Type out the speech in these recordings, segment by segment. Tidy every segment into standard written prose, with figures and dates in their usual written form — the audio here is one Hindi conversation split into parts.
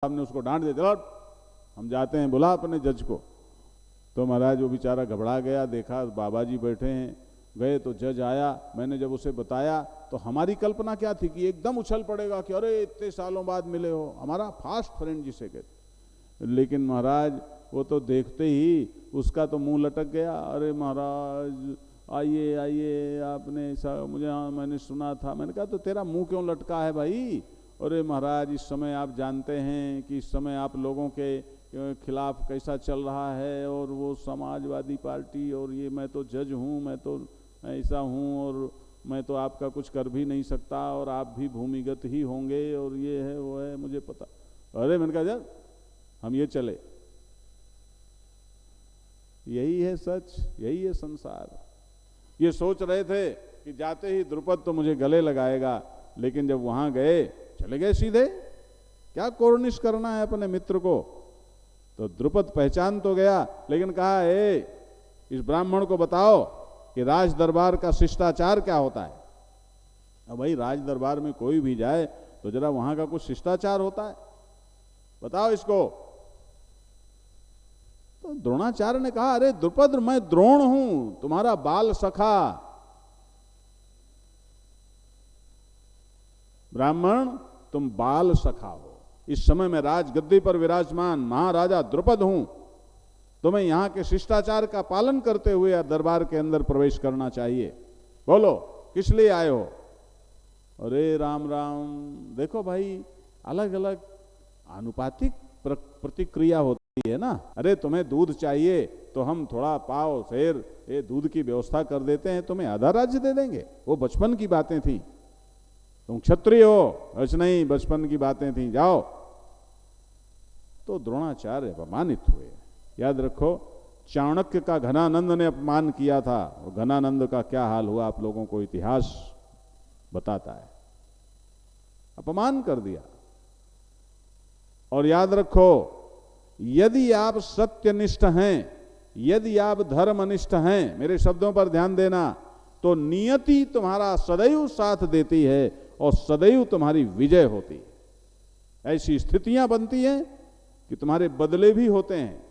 साहब ने उसको डांट दिया, चलो हम जाते हैं, बुला अपने जज को। तो महाराज वो बेचारा घबरा गया, देखा बाबा जी बैठे हैं, गए तो जज आया। मैंने जब उसे बताया तो हमारी कल्पना क्या थी कि एकदम उछल पड़ेगा कि अरे इतने सालों बाद मिले हो, हमारा फास्ट फ्रेंड जिसे कहते। लेकिन महाराज वो तो देखते ही उसका तो मुंह लटक गया। अरे महाराज आइए आइए, आपने ऐसा मुझे, हाँ मैंने सुना था। मैंने कहा तो तेरा मुंह क्यों लटका है भाई? अरे महाराज इस समय आप जानते हैं कि इस समय आप लोगों के खिलाफ कैसा चल रहा है, और वो समाजवादी पार्टी, और ये मैं तो जज हूँ, मैं तो ऐसा हूँ, और मैं तो आपका कुछ कर भी नहीं सकता, और आप भी भूमिगत ही होंगे, और ये है वो है, मुझे पता। अरे मैंने कहा जब हम ये चले, यही है सच, यही है संसार। ये सोच रहे थे कि जाते ही द्रुपद तो मुझे गले लगाएगा, लेकिन जब वहां गए चले गए सीधे, क्या कोर्निश करना है अपने मित्र को। तो द्रुपद पहचान तो गया, लेकिन कहा इस ब्राह्मण को बताओ कि राज दरबार का शिष्टाचार क्या होता है। अब भाई राज दरबार में कोई भी जाए तो जरा वहां का कुछ शिष्टाचार होता है, बताओ इसको। तो द्रोणाचार्य ने कहा, अरे द्रुपद मैं द्रोण हूं, तुम्हारा बाल सखा। ब्राह्मण तुम बाल सखा हो, इस समय मैं राजगद्दी पर विराजमान महाराजा द्रुपद हूं, तुम्हें यहां के शिष्टाचार का पालन करते हुए दरबार के अंदर प्रवेश करना चाहिए। बोलो किस लिए आए हो? अरे राम राम, देखो भाई अलग अलग आनुपातिक प्रतिक्रिया होती है ना। अरे तुम्हें दूध चाहिए तो हम थोड़ा पाव शेर ये दूध की व्यवस्था कर देते हैं, तुम्हें आधा राज्य दे देंगे। वो बचपन की बातें थी, तुम क्षत्रिय हो, ऐसा नहीं, बचपन की बातें थी, जाओ। तो द्रोणाचार्य अपमानित हुए। याद रखो चाणक्य का घनानंद ने अपमान किया था, और घनानंद का क्या हाल हुआ आप लोगों को इतिहास बताता है। अपमान कर दिया। और याद रखो यदि आप सत्यनिष्ठ हैं, यदि आप धर्मनिष्ठ हैं, मेरे शब्दों पर ध्यान देना, तो नियति तुम्हारा सदैव साथ देती है और सदैव तुम्हारी विजय होती है। ऐसी स्थितियां बनती हैं कि तुम्हारे बदले भी होते हैं,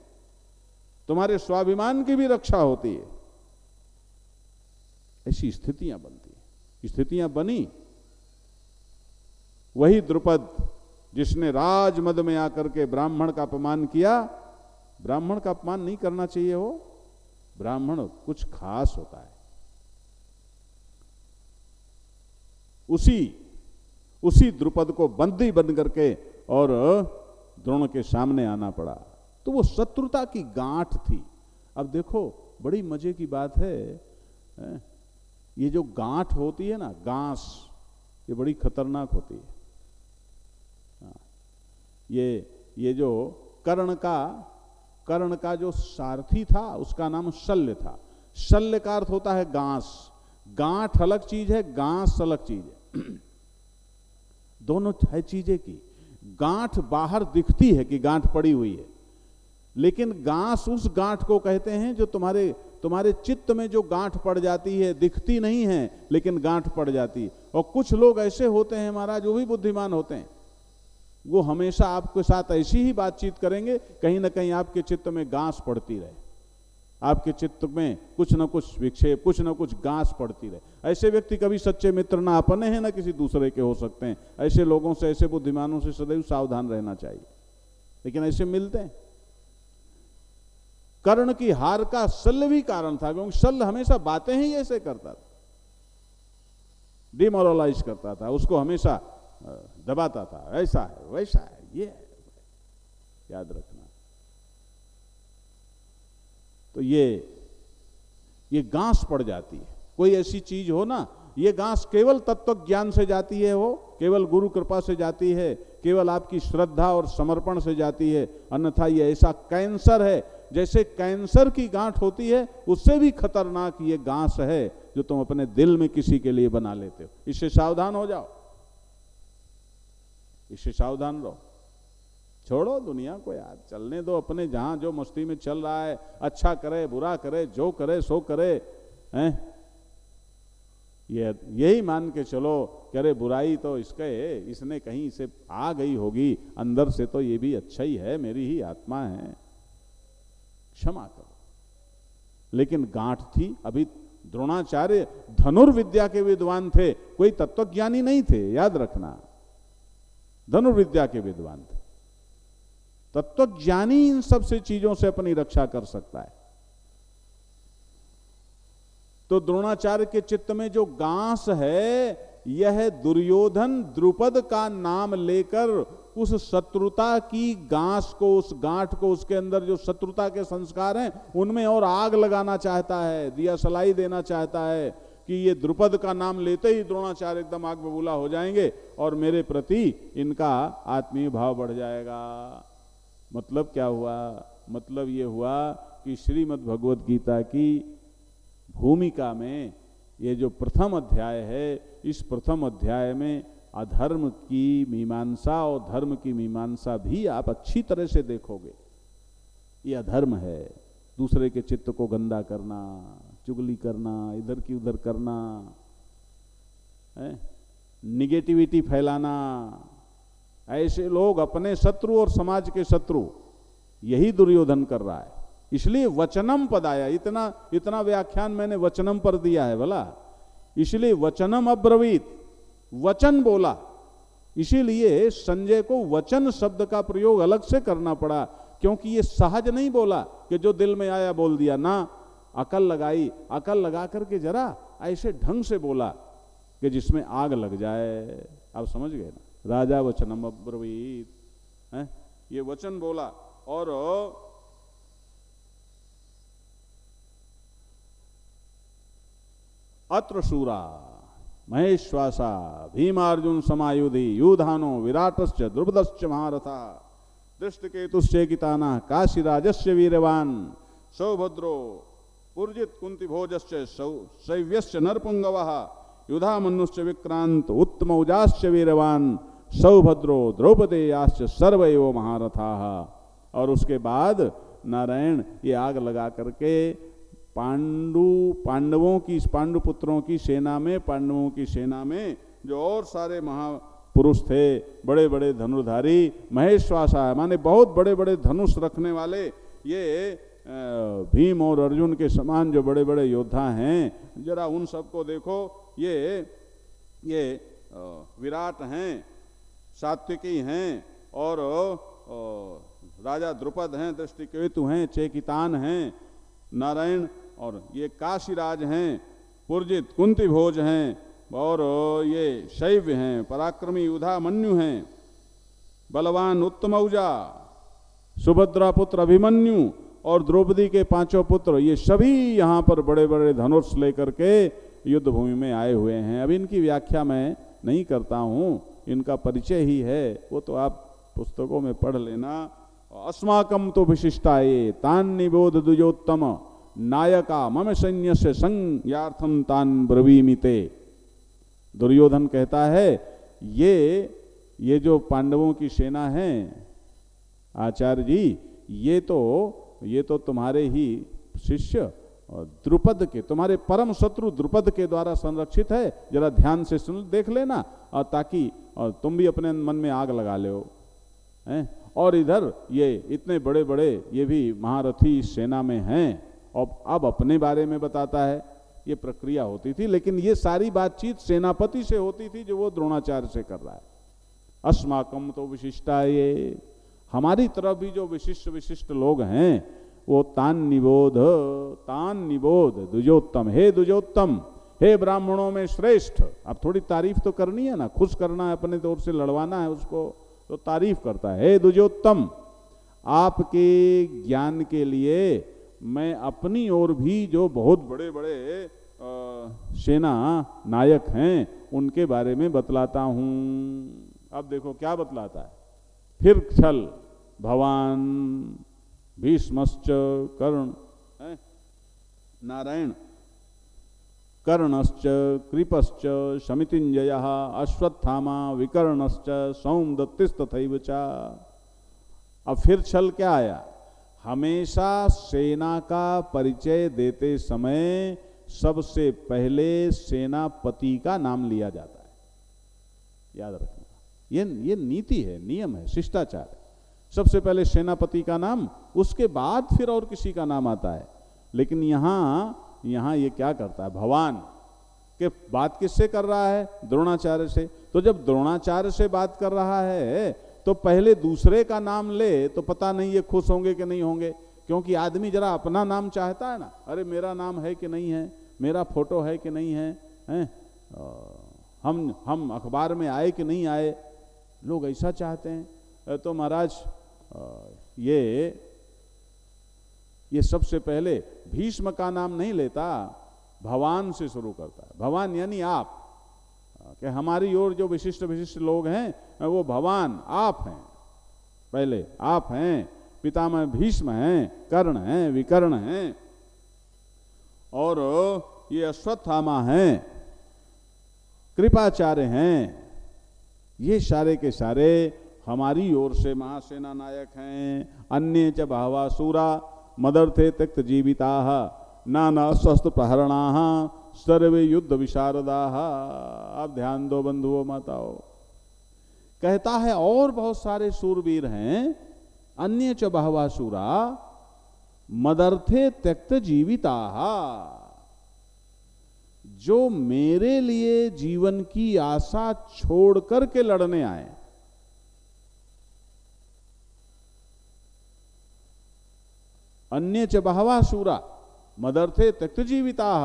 तुम्हारे स्वाभिमान की भी रक्षा होती है। ऐसी स्थितियां बनती हैं, स्थितियां बनी। वही द्रुपद जिसने राजमद में आकर के ब्राह्मण का अपमान किया। ब्राह्मण का अपमान नहीं करना चाहिए हो, ब्राह्मण कुछ खास होता है। उसी द्रुपद को बंदी बन करके और द्रोण के सामने आना पड़ा। तो वो शत्रुता की गांठ थी। अब देखो बड़ी मजे की बात है, ये जो गांठ होती है ना, गांस, ये बड़ी खतरनाक होती है। ये जो कर्ण का जो सारथी था उसका नाम शल्य था। शल्य का अर्थ होता है गांस। गांठ अलग चीज है, गांस अलग चीज है। दोनों है चीजें की। गांठ बाहर दिखती है कि गांठ पड़ी हुई है, लेकिन गांस उस गांठ को कहते हैं जो तुम्हारे चित्त में जो गांठ पड़ जाती है, दिखती नहीं है लेकिन गांठ पड़ जाती है। और कुछ लोग ऐसे होते हैं महाराज, वो भी बुद्धिमान होते हैं, वो हमेशा आपके साथ ऐसी ही बातचीत करेंगे, कहीं ना कहीं आपके चित्त में गांस पड़ती रहे, आपके चित्त में कुछ न कुछ विक्षेप, कुछ न कुछ गांस पड़ती रहे। ऐसे व्यक्ति कभी सच्चे मित्र ना अपने हैं ना किसी दूसरे के हो सकते हैं। ऐसे लोगों से, ऐसे बुद्धिमानों से सदैव सावधान रहना चाहिए, लेकिन ऐसे मिलते हैं। कर्ण की हार का शल्य भी कारण था, क्योंकि शल्य हमेशा बातें ही ऐसे करता था, डिमोरलाइज करता था, उसको हमेशा दबाता था, ऐसा है वैसा है, ये है। याद रखना। तो ये गांस पड़ जाती है। कोई ऐसी चीज हो ना, ये गांस केवल तत्व ज्ञान से जाती है, वो केवल गुरु कृपा से जाती है, केवल आपकी श्रद्धा और समर्पण से जाती है। अन्यथा ये ऐसा कैंसर है, जैसे कैंसर की गांठ होती है, उससे भी खतरनाक ये गांस है जो तुम अपने दिल में किसी के लिए बना लेते हो। इससे सावधान हो जाओ, इससे सावधान रहो। छोड़ो दुनिया को यार, चलने दो अपने, जहां जो मस्ती में चल रहा है, अच्छा करे बुरा करे, जो करे सो करे, हैं? ये यही मान के चलो कि अरे बुराई तो इसका है, इसने कहीं से आ गई होगी, अंदर से तो ये भी अच्छा ही है, मेरी ही आत्मा है, क्षमा करो। लेकिन गांठ थी। अभी द्रोणाचार्य धनुर्विद्या के विद्वान थे, कोई तत्वज्ञानी नहीं थे, याद रखना, धनुर्विद्या के विद्वान थे। तत्वज्ञानी इन सब से चीजों से अपनी रक्षा कर सकता है। तो द्रोणाचार्य के चित्त में जो गांस है, यह दुर्योधन द्रुपद का नाम लेकर उस शत्रुता की गांस को, उस गांठ को, उसके अंदर जो शत्रुता के संस्कार हैं उनमें और आग लगाना चाहता है, दिया सलाई देना चाहता है कि ये द्रुपद का नाम लेते ही द्रोणाचार्य एकदम आग बबूला हो जाएंगे और मेरे प्रति इनका आत्मीय भाव बढ़ जाएगा। मतलब क्या हुआ? मतलब ये हुआ कि श्रीमद् भगवद गीता की भूमिका में ये जो प्रथम अध्याय है, इस प्रथम अध्याय में अधर्म की मीमांसा और धर्म की मीमांसा भी आप अच्छी तरह से देखोगे। ये अधर्म है, दूसरे के चित्त को गंदा करना, चुगली करना, इधर की उधर करना, निगेटिविटी फैलाना। ऐसे लोग अपने शत्रु और समाज के शत्रु, यही दुर्योधन कर रहा है। इसलिए वचनम पद आया, इतना व्याख्यान मैंने वचनम पर दिया है भला, इसलिए वचनम अब्रवीत, वचन बोला। इसीलिए संजय को वचन शब्द का प्रयोग अलग से करना पड़ा, क्योंकि ये सहज नहीं बोला कि जो दिल में आया बोल दिया ना, अकल लगाई, अकल लगा करके जरा ऐसे ढंग से बोला कि जिसमें आग लग जाए। आप समझ गए ना, राजा वचनम अब्रवीत, ये वचन बोला। और अत्र शूरा महेश्वासा भीमार्जुन समायुधि युधानो विराटश्च द्रुपदश्च महारथा दृष्टकेतुश्चेकिताना काशीराजस्य वीरवान सौभद्रो पुर्जित कुंती भोजश्च शैव्यश्च नरपुंगवः युधामन्युश्च विक्रांत उत्तमौजाश्च वीरवान सौभद्रो द्रौपदेयाश्च सर्वैव महारथाः। और उसके बाद नारायण ये आग लगा करके पांडवों की सेना में जो और सारे महापुरुष थे, बड़े बड़े धनुर्धारी, महेश्वासा है माने बहुत बड़े बड़े धनुष रखने वाले, ये भीम और अर्जुन के समान जो बड़े बड़े योद्धा हैं, जरा उन सबको देखो। ये विराट हैं, सात्विकी हैं, और राजा द्रुपद हैं, दृष्टिकेतु हैं, चेकितान हैं, नारायण, और ये काशीराज हैं, पुरजित कुंती भोज हैं, और ये शैव्य हैं, पराक्रमी युधामन्यु हैं, बलवान उत्तमौजा, सुभद्रा पुत्र अभिमन्यु और द्रौपदी के पांचों पुत्र, ये सभी यहाँ पर बड़े बड़े धनुष लेकर के युद्ध भूमि में आए हुए हैं। अब इनकी व्याख्या मैं नहीं करता हूँ, इनका परिचय ही है, वो तो आप पुस्तकों में पढ़ लेना। अस्माकम तो विशिष्टाये तान निबोध द्विजोत्तम नायका मम सैन्य से संज्ञार्थम तान ब्रवीमिते। दुर्योधन कहता है ये जो पांडवों की सेना है आचार्य जी, ये तो तुम्हारे ही शिष्य द्रुपद के, तुम्हारे परम शत्रु द्रुपद के द्वारा संरक्षित है। जरा ध्यान से सुन देख लेना, और ताकि तुम भी अपने मन में आग लगा लो। और इधर ये इतने बड़े बड़े ये भी महारथी इस सेना में हैं, और अब अपने बारे में बताता है। ये प्रक्रिया होती थी, लेकिन ये सारी बातचीत सेनापति से होती थी जो वो द्रोणाचार्य से कर रहा है। अस्माकम तो विशिष्टा, ये हमारी तरफ भी जो विशिष्ट लोग हैं वो तान निबोध द्विजोत्तम, हे द्विजोत्तम, हे ब्राह्मणों में श्रेष्ठ। अब थोड़ी तारीफ तो करनी है ना, खुश करना है, अपने तौर से लड़वाना है उसको, तो तारीफ करता है, हे द्विजोत्तम, आपके ज्ञान के लिए मैं अपनी ओर भी जो बहुत बड़े बड़े सेना नायक हैं उनके बारे में बतलाता हूं। अब देखो क्या बतलाता है। फिर छल भवान भीष्मश्च कर्ण, नारायण, कर्णश्च कृपश्च शमितिंजयः अश्वत्थामा विकर्णश्च सौमदत्तिस्तथैव च। अब फिर छल क्या आया? हमेशा सेना का परिचय देते समय सबसे पहले सेनापति का नाम लिया जाता है। याद रखना, ये नीति है, नियम है, शिष्टाचार है। सबसे पहले सेनापति का नाम, उसके बाद फिर और किसी का नाम आता है। लेकिन यहां ये क्या करता है, भगवान के बात किससे कर रहा है, द्रोणाचार्य से। तो जब द्रोणाचार्य से बात कर रहा है तो पहले दूसरे का नाम ले तो पता नहीं ये खुश होंगे कि नहीं होंगे, क्योंकि आदमी जरा अपना नाम चाहता है ना, अरे मेरा नाम है कि नहीं है, मेरा फोटो है कि नहीं है, हम अखबार में आए कि नहीं आए, लोग ऐसा चाहते हैं। तो महाराज ये सबसे पहले भीष्म का नाम नहीं लेता, भगवान से शुरू करता है। भगवान यानी आप, कि हमारी ओर जो विशिष्ट विशिष्ट लोग हैं वो भगवान आप हैं, पहले आप हैं, पितामह भीष्म हैं, कर्ण हैं, विकर्ण हैं, और ये अश्वत्थामा हैं, कृपाचार्य हैं। ये सारे के सारे हमारी ओर से महासेना नायक हैं। अन्य च बहवा सूरा मदर्थे त्यक्त जीविताः नाना शस्त्र प्रहरणाः सर्वे युद्ध विशारदाः। आप ध्यान दो बंधुओं माताओं, कहता है और बहुत सारे सूरवीर हैं। अन्य च बहवा सूरा मदर्थे त्यक्त जीविताः, जो मेरे लिए जीवन की आशा छोड़ करके लड़ने आए। अन्य च बहवा सूरा मदर्थे त्यक्त जीविताः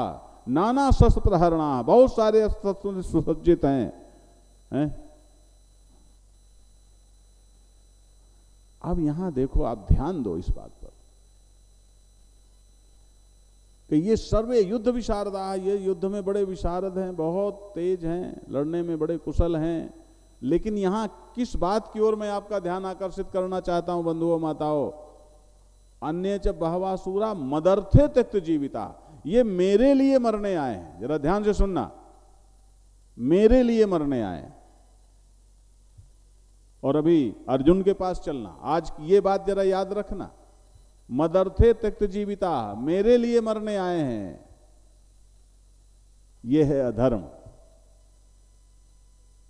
नाना शस्त्र प्रहरणा, बहुत सारे अस्त्र सुसज्जित हैं। अब यहां देखो, आप ध्यान दो इस बात पर कि ये सर्वे युद्ध विशारदा, ये युद्ध में बड़े विशारद हैं, बहुत तेज हैं, लड़ने में बड़े कुशल हैं। लेकिन यहां किस बात की ओर मैं आपका ध्यान आकर्षित करना चाहता हूं बंधुओं माताओं, अन्य च बहवा सूरा मदर्थे त्यक्त जीविता, ये मेरे लिए मरने आए हैं। जरा ध्यान से सुनना, मेरे लिए मरने आए हैं। और अभी अर्जुन के पास चलना, आज ये बात जरा याद रखना, मदर्थे त्यक्त जीविता, मेरे लिए मरने आए हैं, ये है अधर्म।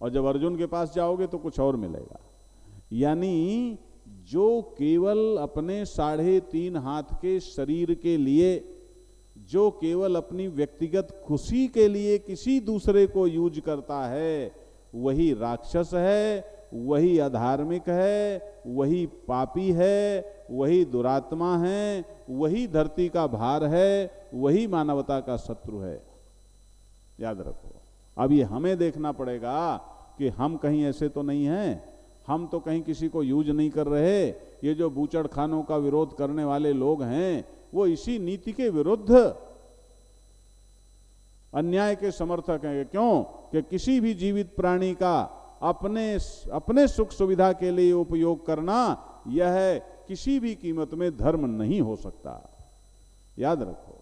और जब अर्जुन के पास जाओगे तो कुछ और मिलेगा। यानी जो केवल अपने 3.5 हाथ के शरीर के लिए, जो केवल अपनी व्यक्तिगत खुशी के लिए किसी दूसरे को यूज करता है, वही राक्षस है, वही अधार्मिक है, वही पापी है, वही दुरात्मा है, वही धरती का भार है, वही मानवता का शत्रु है। याद रखो। अब ये हमें देखना पड़ेगा कि हम कहीं ऐसे तो नहीं हैं, हम तो कहीं किसी को यूज नहीं कर रहे। ये जो बूचड़ खानों का विरोध करने वाले लोग हैं, वो इसी नीति के विरुद्ध अन्याय के समर्थक हैं। क्यों? कि किसी भी जीवित प्राणी का अपने सुख सुविधा के लिए उपयोग करना, यह किसी भी कीमत में धर्म नहीं हो सकता। याद रखो,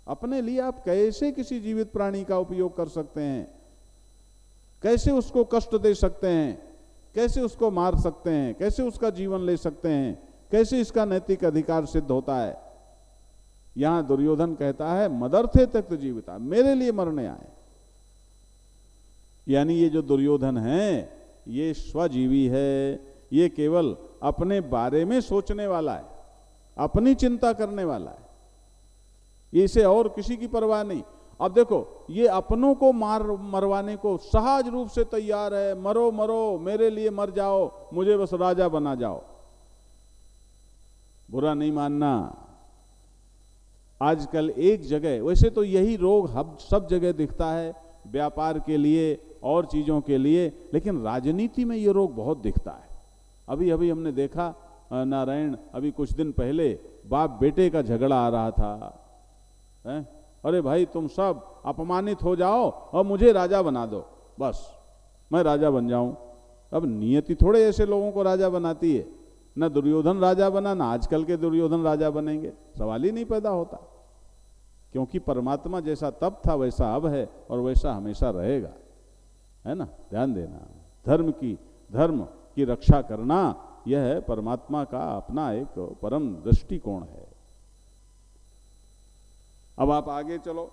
अपने लिए आप कैसे किसी जीवित प्राणी का उपयोग कर सकते हैं, कैसे उसको कष्ट दे सकते हैं, कैसे उसको मार सकते हैं, कैसे उसका जीवन ले सकते हैं, कैसे इसका नैतिक अधिकार सिद्ध होता है। यहां दुर्योधन कहता है मदर्थे त्यक्त जीविता, मेरे लिए मरने आए। यानी ये जो दुर्योधन है, ये स्वजीवी है, ये केवल अपने बारे में सोचने वाला है, अपनी चिंता करने वाला है, इसे और किसी की परवाह नहीं। अब देखो, ये अपनों को मरवाने को सहज रूप से तैयार है, मरो मरो, मेरे लिए मर जाओ, मुझे बस राजा बना जाओ। बुरा नहीं मानना। आजकल एक जगह, वैसे तो यही रोग सब जगह दिखता है, व्यापार के लिए और चीजों के लिए, लेकिन राजनीति में ये रोग बहुत दिखता है। अभी अभी हमने देखा नारायण, अभी कुछ दिन पहले बाप बेटे का झगड़ा आ रहा था। अरे भाई, तुम सब अपमानित हो जाओ और मुझे राजा बना दो, बस मैं राजा बन जाऊं। अब नियति थोड़े ऐसे लोगों को राजा बनाती है। ना दुर्योधन राजा बना, ना आजकल के दुर्योधन राजा बनेंगे, सवाल ही नहीं पैदा होता। क्योंकि परमात्मा जैसा तब था वैसा अब है और वैसा हमेशा रहेगा, है ना। ध्यान देना, धर्म की रक्षा करना, यह परमात्मा का अपना एक परम दृष्टिकोण है। अब आप आगे चलो,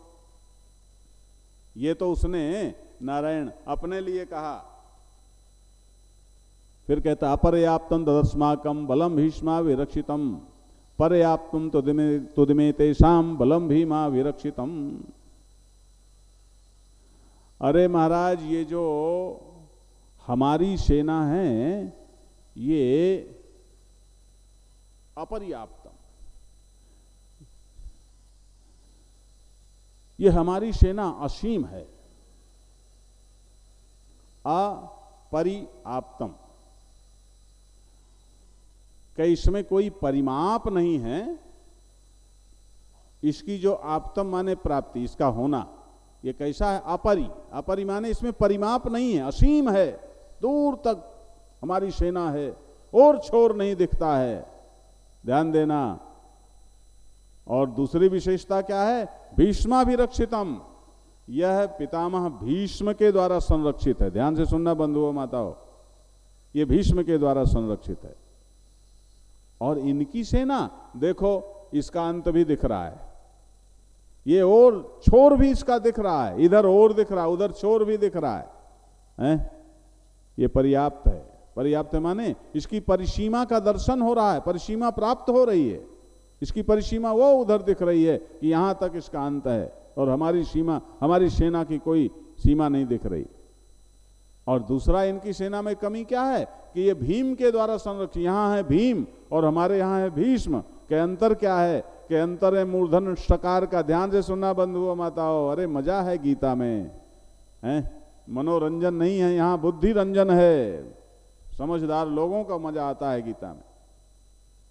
ये तो उसने नारायण अपने लिए कहा। फिर कहता अपर्याप्तम तदस्माकम बलम भीष्मा विरक्षितम पर्याप्तम तुदमे तेषाम बलम भीमा विरक्षितम। अरे महाराज, ये जो हमारी सेना है ये अपर्याप्तम, ये हमारी सेना असीम है। अपरिआप्तम, कि इसमें कोई परिमाप नहीं है। इसकी जो आप्तम माने प्राप्ति, इसका होना, ये कैसा है? अपरि माने इसमें परिमाप नहीं है, असीम है, दूर तक हमारी सेना है और छोर नहीं दिखता है। ध्यान देना। और दूसरी विशेषता क्या है? भीष्माभिरक्षितम, यह पितामह भीष्म के द्वारा संरक्षित है। ध्यान से सुनना बंधुओं माताओं, ये भीष्म के द्वारा संरक्षित है। और इनकी सेना देखो, इसका अंत भी दिख रहा है, ये और छोर भी इसका दिख रहा है, इधर और दिख रहा है, उधर छोर भी दिख रहा है? ये पर्याप्त है। पर्याप्त माने इसकी परिसीमा का दर्शन हो रहा है, परिसीमा प्राप्त हो रही है। इसकी परिसीमा वो उधर दिख रही है कि यहां तक इसका अंत है, और हमारी सीमा, हमारी सेना की कोई सीमा नहीं दिख रही। और दूसरा, इनकी सेना में कमी क्या है कि ये भीम के द्वारा संरक्षित, यहां है भीम और हमारे यहां है भीष्म। के अंतर क्या है? के अंतर है मूर्धन षकार का। ध्यान से सुनना बंधुओं माताओं, अरे मजा है गीता में, है? मनोरंजन नहीं है, यहां बुद्धि रंजन है। समझदार लोगों का मजा आता है गीता में।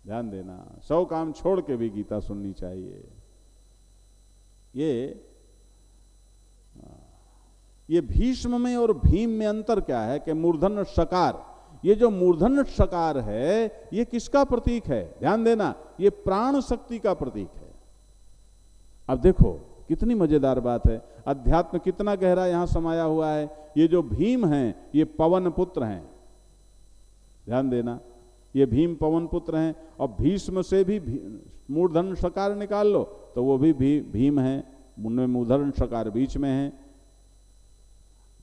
ध्यान देना, 100 काम छोड़ के भी गीता सुननी चाहिए। ये भीष्म में और भीम में अंतर क्या है कि मूर्धन षकार, ये जो मूर्धन षकार है ये किसका प्रतीक है? ध्यान देना, ये प्राण शक्ति का प्रतीक है। अब देखो कितनी मजेदार बात है, अध्यात्म कितना गहरा यहां समाया हुआ है। ये जो भीम हैं ये पवन पुत्र हैं। ध्यान देना, ये भीम पवन पुत्र हैं। और भीष्म से भी मूर्धन षकार निकाल लो तो वो भी भीम है, उनमें मूर्धन षकार बीच में है।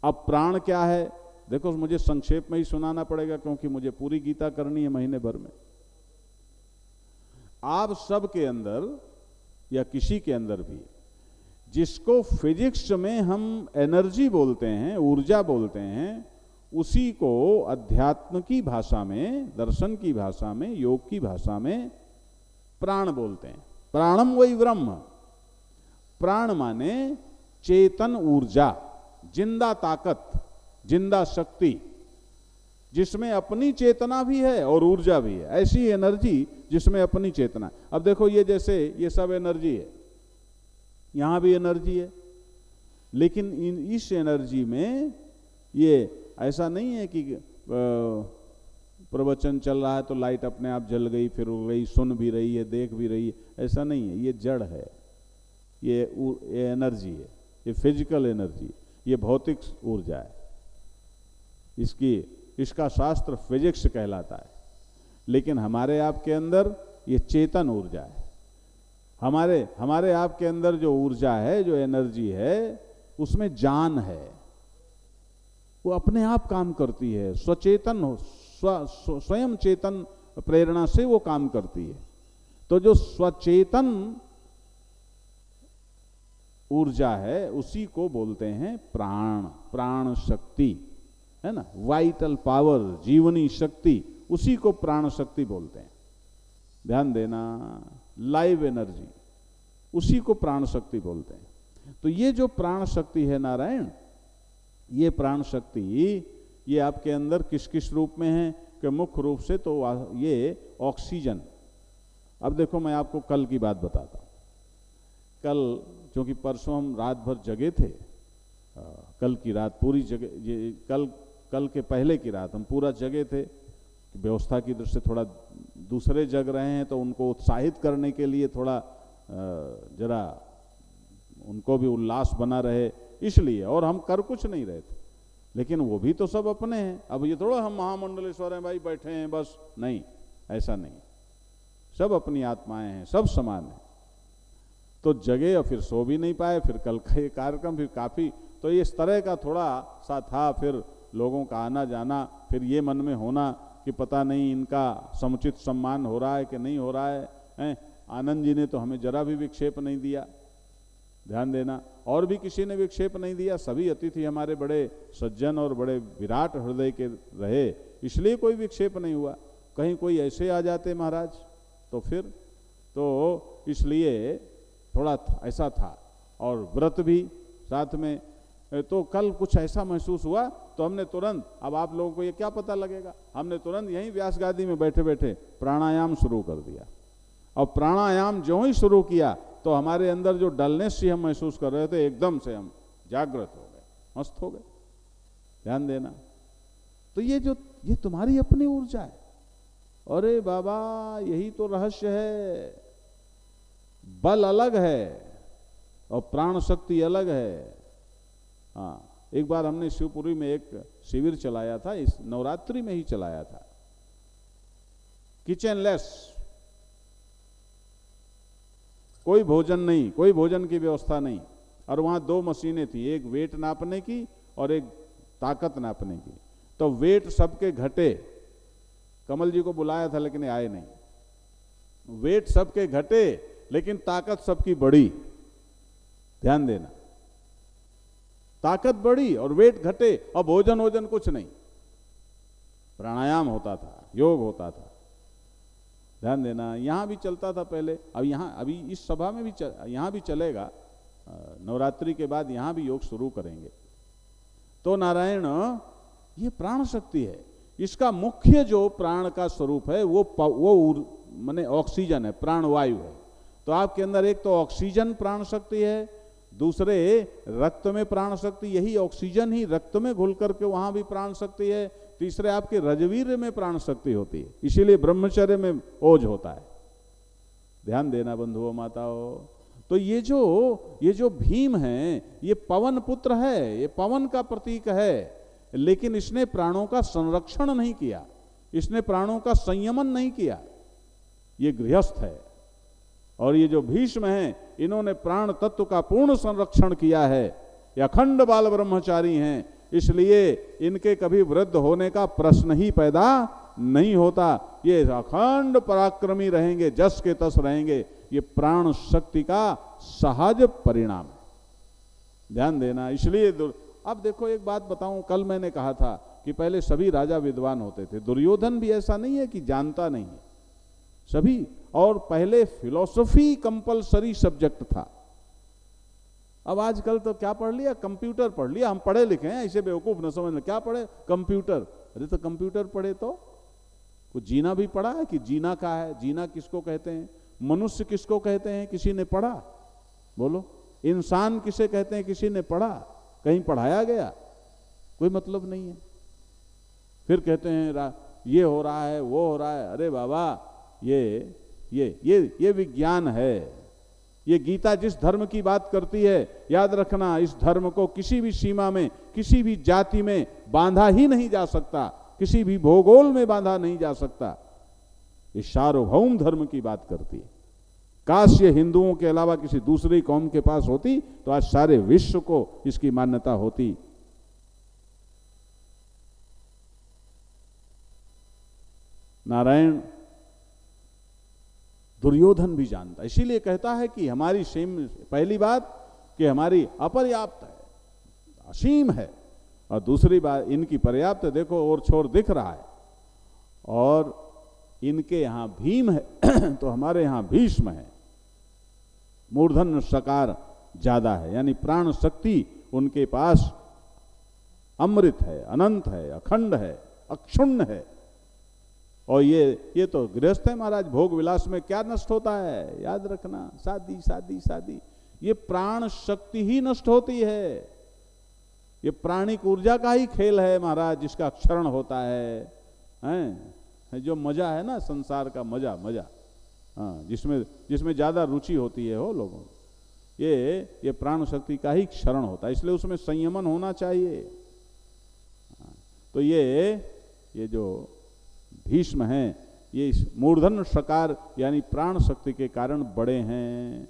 अब प्राण क्या है? देखो मुझे संक्षेप में ही सुनाना पड़ेगा क्योंकि मुझे पूरी गीता करनी है महीने भर में। आप सब के अंदर या किसी के अंदर भी जिसको फिजिक्स में हम एनर्जी बोलते हैं, ऊर्जा बोलते हैं, उसी को अध्यात्म की भाषा में, दर्शन की भाषा में, योग की भाषा में प्राण बोलते हैं। प्राणम वही ब्रह्म। प्राण माने चेतन ऊर्जा, जिंदा ताकत, जिंदा शक्ति, जिसमें अपनी चेतना भी है और ऊर्जा भी है। ऐसी एनर्जी जिसमें अपनी चेतना। अब देखो ये जैसे ये सब एनर्जी है, यहां भी एनर्जी है, लेकिन इस एनर्जी में ये ऐसा नहीं है कि प्रवचन चल रहा है तो लाइट अपने आप जल गई, फिर उड़ गई, सुन भी रही है, देख भी रही है, ऐसा नहीं है। ये जड़ है, ये एनर्जी है, ये फिजिकल एनर्जी, ये भौतिक ऊर्जा है। इसका शास्त्र फिजिक्स कहलाता है। लेकिन हमारे आपके अंदर ये चेतन ऊर्जा है। हमारे आपके अंदर जो ऊर्जा है, जो एनर्जी है, उसमें जान है, वो अपने आप काम करती है, स्वचेतन हो, स्वयं चेतन प्रेरणा से वो काम करती है। तो जो स्वचेतन ऊर्जा है उसी को बोलते हैं प्राण, प्राण शक्ति, है ना, वाइटल पावर, जीवनी शक्ति, उसी को प्राण शक्ति बोलते हैं। ध्यान देना, लाइव एनर्जी, उसी को प्राण शक्ति बोलते हैं। तो ये जो प्राण शक्ति है नारायण, ये प्राण शक्ति ये आपके अंदर किस किस रूप में है? कि मुख्य रूप से तो ये ऑक्सीजन। अब देखो मैं आपको कल की बात बताता हूँ। कल क्योंकि परसों हम रात भर जगे थे, कल की रात पूरी जगह, कल के पहले की रात हम पूरा जगे थे। व्यवस्था की दृष्टि से थोड़ा दूसरे जग रहे हैं तो उनको उत्साहित करने के लिए थोड़ा जरा उनको भी उल्लास बना रहे इसलिए, और हम कर कुछ नहीं रहे थे। लेकिन वो भी तो सब अपने हैं। अब ये थोड़ा हम महामंडलेश्वर हैं भाई, बैठे हैं बस, नहीं, ऐसा नहीं। सब अपनी आत्माएं हैं, सब समान हैं। तो जगे और फिर सो भी नहीं पाए। फिर कल का ये कार्यक्रम फिर काफी तो इस तरह का थोड़ा सा था। फिर लोगों का आना जाना, फिर ये मन में होना कि पता नहीं इनका समुचित सम्मान हो रहा है कि नहीं हो रहा है। आनंद जी ने तो हमें जरा भी विक्षेप नहीं दिया, ध्यान देना, और भी किसी ने विक्षेप नहीं दिया। सभी अतिथि हमारे बड़े सज्जन और बड़े विराट हृदय के रहे, इसलिए कोई विक्षेप नहीं हुआ। कहीं कोई ऐसे आ जाते महाराज तो फिर तो इसलिए थोड़ा ऐसा था। और व्रत भी साथ में, तो कल कुछ ऐसा महसूस हुआ तो हमने तुरंत, अब आप लोगों को ये क्या पता लगेगा, हमने तुरंत यहीं व्यास गादी में बैठे बैठे प्राणायाम शुरू कर दिया। और प्राणायाम जो ही शुरू किया तो हमारे अंदर जो डलनेस सी हम महसूस कर रहे थे, एकदम से हम जागृत हो गए, मस्त हो गए। ध्यान देना, तो ये तुम्हारी अपनी ऊर्जा है। अरे बाबा, यही तो रहस्य है। बल अलग है और प्राण शक्ति अलग है। हाँ, एक बार हमने शिवपुरी में एक शिविर चलाया था, इस नवरात्रि में ही चलाया था, किचनलेस, कोई भोजन नहीं, कोई भोजन की व्यवस्था नहीं। और वहां 2 मशीनें थी, एक वेट नापने की और एक ताकत नापने की। तो वेट सबके घटे, कमल जी को बुलाया था लेकिन आए नहीं। वेट सबके घटे लेकिन ताकत सबकी बढ़ी। ध्यान देना, ताकत बढ़ी और वेट घटे और भोजन वोजन कुछ नहीं। प्राणायाम होता था, योग होता था। ध्यान देना, यहां भी चलता था पहले, अब यहां, अभी इस सभा में भी यहां भी चलेगा। नवरात्रि के बाद यहां भी योग शुरू करेंगे। तो नारायण, ये प्राण शक्ति है। इसका मुख्य जो प्राण का स्वरूप है वो माने ऑक्सीजन है, प्राणवायु है। तो आपके अंदर एक तो ऑक्सीजन प्राण शक्ति है, दूसरे रक्त में प्राण शक्ति, यही ऑक्सीजन ही रक्त में घुल करके वहां भी प्राण शक्ति है। तीसरे आपके रजवीर में प्राण शक्ति होती है, इसीलिए ब्रह्मचर्य में ओज होता है। ध्यान देना बंधुओं माताओं। तो ये जो भीम है, ये पवन पुत्र है, ये पवन का प्रतीक है, लेकिन इसने प्राणों का संरक्षण नहीं किया, इसने प्राणों का संयमन नहीं किया। ये गृहस्थ है। और ये जो भीष्म हैं, इन्होंने प्राण तत्व का पूर्ण संरक्षण किया है। ये अखंड बाल ब्रह्मचारी हैं, इसलिए इनके कभी वृद्ध होने का प्रश्न ही पैदा नहीं होता। ये अखंड पराक्रमी रहेंगे, जस के तस रहेंगे। ये प्राण शक्ति का सहज परिणाम है। ध्यान देना, इसलिए अब देखो एक बात बताऊं, कल मैंने कहा था कि पहले सभी राजा विद्वान होते थे। दुर्योधन भी ऐसा नहीं है कि जानता नहीं है, सभी। और पहले फिलॉसफी कंपलसरी सब्जेक्ट था। अब आजकल तो क्या पढ़ लिया, कंप्यूटर पढ़ लिया। हम पढ़े लिखे हैं, ऐसे बेवकूफ न समझ, क्या पढ़े, कंप्यूटर। अरे तो कंप्यूटर पढ़े तो कुछ जीना भी पढ़ा है कि जीना का है, जीना किसको कहते हैं, मनुष्य किसको कहते हैं, किसी ने पढ़ा? बोलो, इंसान किसे कहते हैं, किसी ने पढ़ा? कहीं पढ़ाया गया? कोई मतलब नहीं है। फिर कहते हैं ये हो रहा है, वो हो रहा है। अरे बाबा, ये विज्ञान है। ये गीता जिस धर्म की बात करती है, याद रखना, इस धर्म को किसी भी सीमा में, किसी भी जाति में बांधा ही नहीं जा सकता, किसी भी भूगोल में बांधा नहीं जा सकता। ये सार्वभौम धर्म की बात करती है। काश ये हिंदुओं के अलावा किसी दूसरी कौम के पास होती तो आज सारे विश्व को इसकी मान्यता होती। नारायण, दुर्योधन भी जानता, इसीलिए कहता है कि हमारी पहली बात कि हमारी अपर्याप्त है, असीम है, और दूसरी बात इनकी पर्याप्त है। देखो और छोर दिख रहा है, और इनके यहां भीम है तो हमारे यहां भीष्म है। मूर्धन्य सकार ज्यादा है, यानी प्राण शक्ति उनके पास अमृत है, अनंत है, अखंड है, अक्षुण्ण है। और ये तो गृहस्थ है महाराज। भोग विलास में क्या नष्ट होता है, याद रखना, शादी शादी शादी। ये प्राण शक्ति ही नष्ट होती है। ये प्राणिक ऊर्जा का ही खेल है महाराज, जिसका क्षरण होता है जो मजा है ना, संसार का मजा, हाँ, जिसमें ज्यादा रुचि होती है हो लोगों, ये प्राण शक्ति का ही क्षरण होता है। इसलिए उसमें संयमन होना चाहिए। तो ये जो भीष्म हैं, ये मूर्धन्य सकार यानी प्राण शक्ति के कारण बड़े हैं।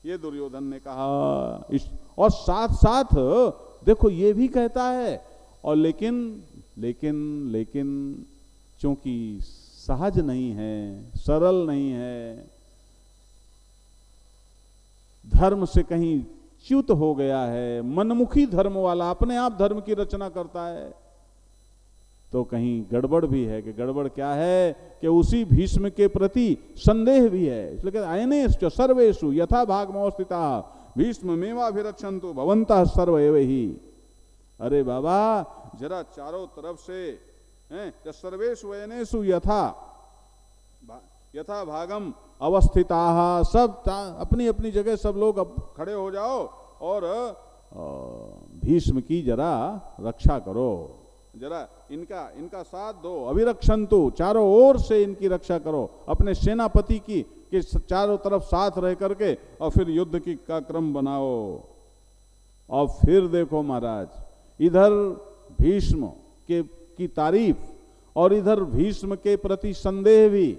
ये दुर्योधन ने कहा। और साथ साथ देखो ये भी कहता है, और लेकिन लेकिन लेकिन चूंकि सहज नहीं है, सरल नहीं है, धर्म से कहीं च्युत हो गया है, मनमुखी धर्म वाला, अपने आप धर्म की रचना करता है, तो कहीं गड़बड़ भी है। कि गड़बड़ क्या है कि उसी भीष्म के प्रति संदेह भी है। इसलिए कहते अयनेश च सर्वेषु यथा भागमोस्थिता भीष्म मेवाभिरक्षन्तु भवन्तः सर्व एव ही। अरे बाबा जरा चारों तरफ से सर्वेषु अयनेषु यथा भागम अवस्थिता, सब अपनी अपनी जगह सब लोग अब खड़े हो जाओ और भीष्म की जरा रक्षा करो, जरा इनका साथ दो। अभिरक्षन्तु, चारों ओर से इनकी रक्षा करो, अपने सेनापति की कि चारों तरफ साथ रह करके और फिर युद्ध का क्रम बनाओ। और फिर देखो महाराज, इधर भीष्म की तारीफ और इधर भीष्म के प्रति संदेह भी,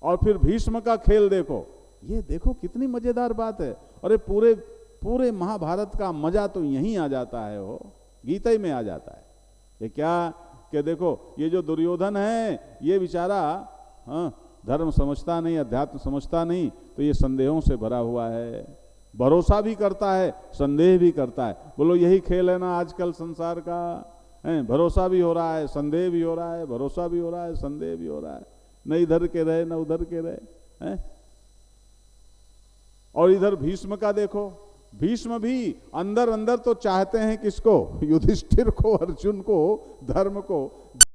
और फिर भीष्म का खेल देखो। ये देखो कितनी मजेदार बात है। अरे पूरे महाभारत का मजा तो यहीं आ जाता है, वो गीता ही में आ जाता है। ये क्या कि देखो ये जो दुर्योधन है ये बेचारा धर्म समझता नहीं, अध्यात्म समझता नहीं, तो ये संदेहों से भरा हुआ है। भरोसा भी करता है, संदेह भी करता है। बोलो यही खेल है ना आजकल संसार का, भरोसा भी हो रहा है, संदेह भी हो रहा है, भरोसा भी हो रहा है, संदेह भी हो रहा है, न इधर के रहे न उधर के रहे। और इधर भीष्म का देखो, भीष्म भी अंदर अंदर तो चाहते हैं किसको, युधिष्ठिर को, अर्जुन को, धर्म को।